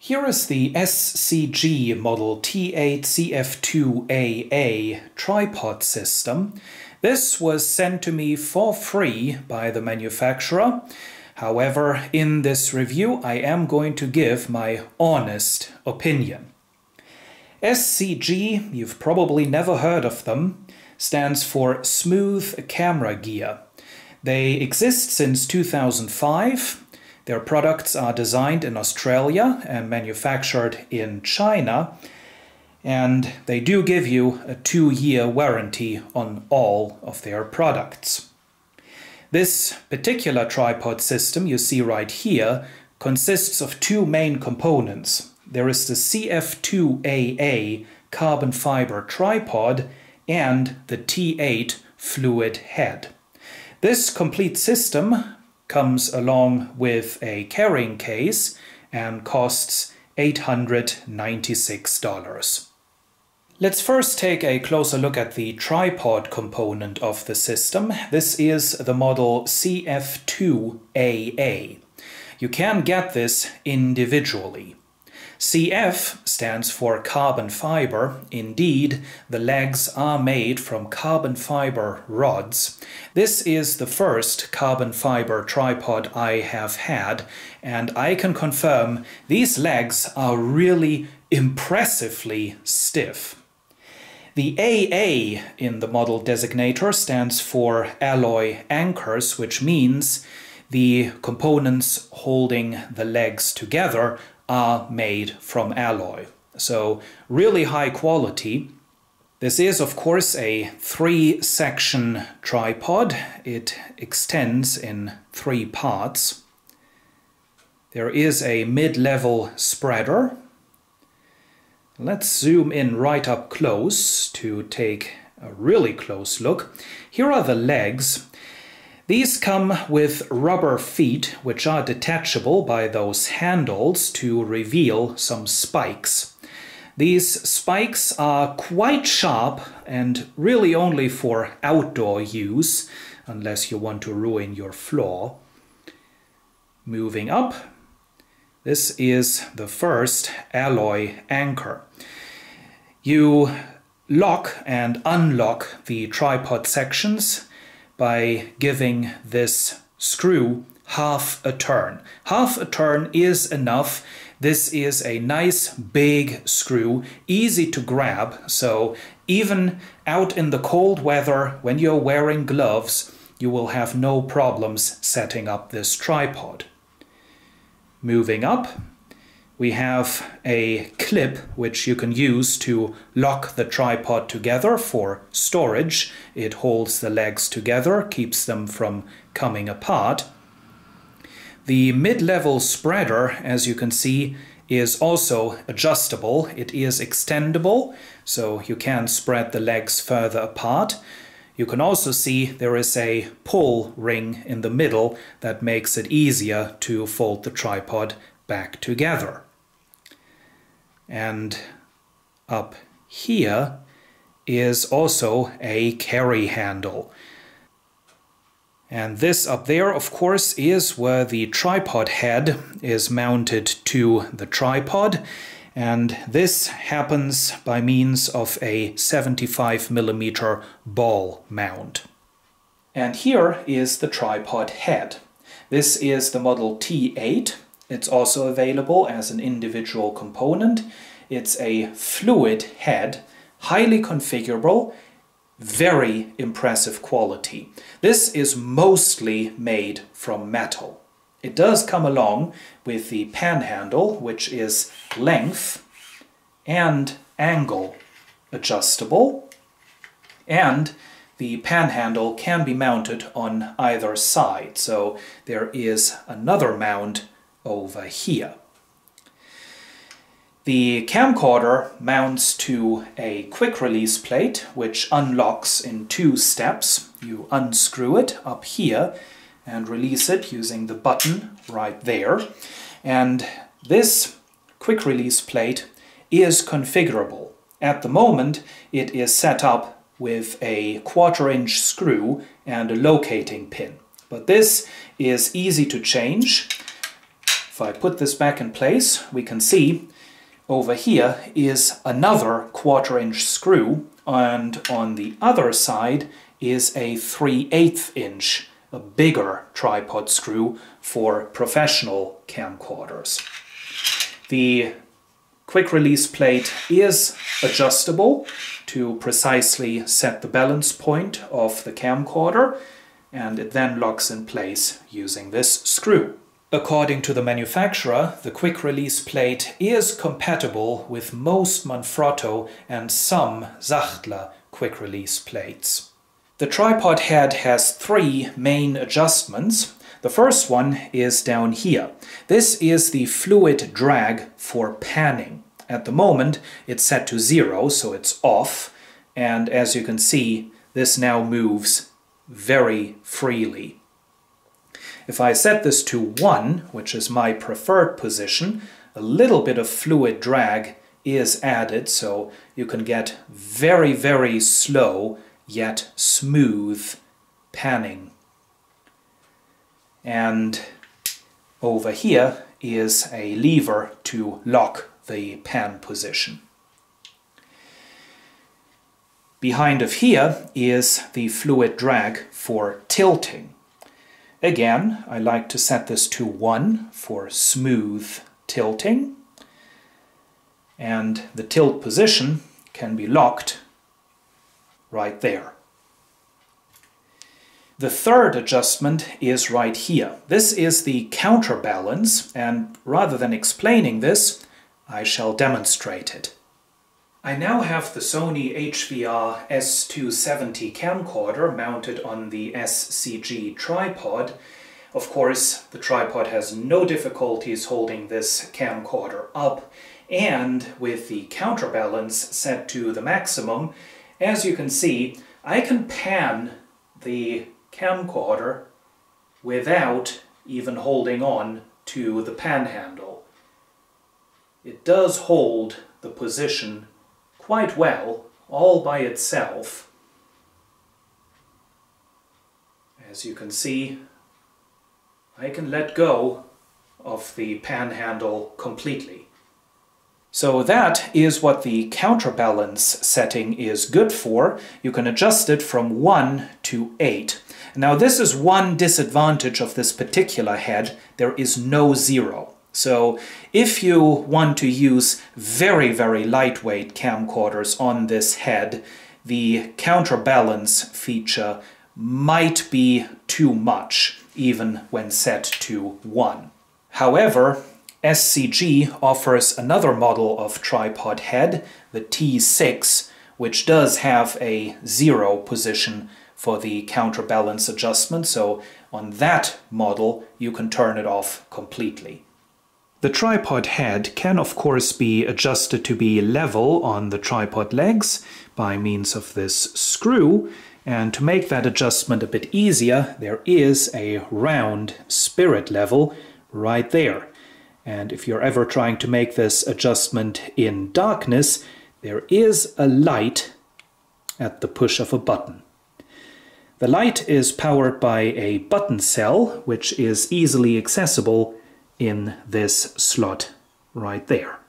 Here is the SCG model T8CF2 AA tripod system. This was sent to me for free by the manufacturer. However, in this review I am going to give my honest opinion. SCG, you've probably never heard of them, stands for Smooth Camera Gear. They exist since 2005. Their products are designed in Australia and manufactured in China, and they do give you a 2-year warranty on all of their products. This particular tripod system you see right here consists of 2 main components. There is the CF2 AA carbon fiber tripod and the T8 fluid head. This complete system comes along with a carrying case and costs $896. Let's first take a closer look at the tripod component of the system. This is the model CF2 AA. You can get this individually. CF stands for carbon fiber. Indeed, the legs are made from carbon fiber rods. This is the first carbon fiber tripod I have had, and I can confirm these legs are really impressively stiff. The AA in the model designator stands for alloy anchors, which means the components holding the legs together are made from alloy. So really high quality. This is of course a 3-section tripod. It extends in 3 parts. There is a mid-level spreader. Let's zoom in right up close to take a really close look. Here are the legs. These come with rubber feet, which are detachable by those handles to reveal some spikes. These spikes are quite sharp and really only for outdoor use, unless you want to ruin your floor. Moving up, this is the first alloy anchor. You lock and unlock the tripod sections by giving this screw half a turn. Half a turn is enough. This is a nice big screw, easy to grab, so even out in the cold weather when you're wearing gloves, you will have no problems setting up this tripod. Moving up, we have a clip which you can use to lock the tripod together for storage. It holds the legs together, keeps them from coming apart. The mid-level spreader, as you can see, is also adjustable. It is extendable, so you can spread the legs further apart. You can also see there is a pull ring in the middle that makes it easier to fold the tripod back together. And up here is also a carry handle. And this up there, of course, is where the tripod head is mounted to the tripod. And this happens by means of a 75mm ball mount. And here is the tripod head. This is the model T8. It's also available as an individual component. It's a fluid head, highly configurable, very impressive quality. This is mostly made from metal. It does come along with the panhandle, which is length and angle adjustable, and the panhandle can be mounted on either side, so there is another mount over here. The camcorder mounts to a quick release plate which unlocks in 2 steps. You unscrew it up here and release it using the button right there. And this quick release plate is configurable. At the moment it is set up with a 1/4-inch screw and a locating pin. But this is easy to change. I put this back in place, we can see over here is another 1/4" screw, and on the other side is a 3/8 inch, a bigger tripod screw for professional camcorders. The quick release plate is adjustable to precisely set the balance point of the camcorder, and it then locks in place using this screw. According to the manufacturer, the quick release plate is compatible with most Manfrotto and some Sachtler quick release plates. The tripod head has 3 main adjustments. The first one is down here. This is the fluid drag for panning. At the moment it's set to 0, so it's off, and as you can see, this now moves very freely. If I set this to 1, which is my preferred position, a little bit of fluid drag is added, so you can get very, very slow yet smooth panning. And over here is a lever to lock the pan position. Behind of here is the fluid drag for tilting. Again, I like to set this to 1 for smooth tilting, and the tilt position can be locked right there. The third adjustment is right here. This is the counterbalance, and rather than explaining this, I shall demonstrate it. I now have the Sony HVR S270 camcorder mounted on the SCG tripod. Of course, the tripod has no difficulties holding this camcorder up, and with the counterbalance set to the maximum, as you can see, I can pan the camcorder without even holding on to the pan handle. It does hold the position quite well, all by itself. As you can see, I can let go of the pan handle completely. So that is what the counterbalance setting is good for. You can adjust it from 1 to 8. Now this is one disadvantage of this particular head: there is no 0. So if you want to use very, very lightweight camcorders on this head, the counterbalance feature might be too much, even when set to 1. However, SCG offers another model of tripod head, the T6, which does have a 0 position for the counterbalance adjustment, so on that model you can turn it off completely. The tripod head can of course be adjusted to be level on the tripod legs by means of this screw, and to make that adjustment a bit easier, there is a round spirit level right there. And if you're ever trying to make this adjustment in darkness, there is a light at the push of a button. The light is powered by a button cell, which is easily accessible in this slot right there.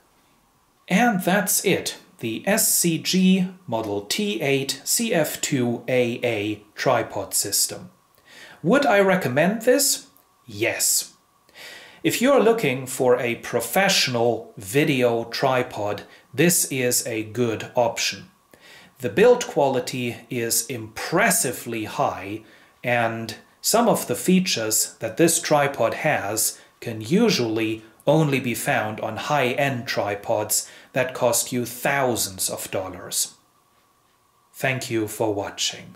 And that's it, the SCG Model T8CF2 AA tripod system. Would I recommend this? Yes. If you're looking for a professional video tripod, this is a good option. The build quality is impressively high, and some of the features that this tripod has can usually only be found on high-end tripods that cost you thousands of dollars. Thank you for watching.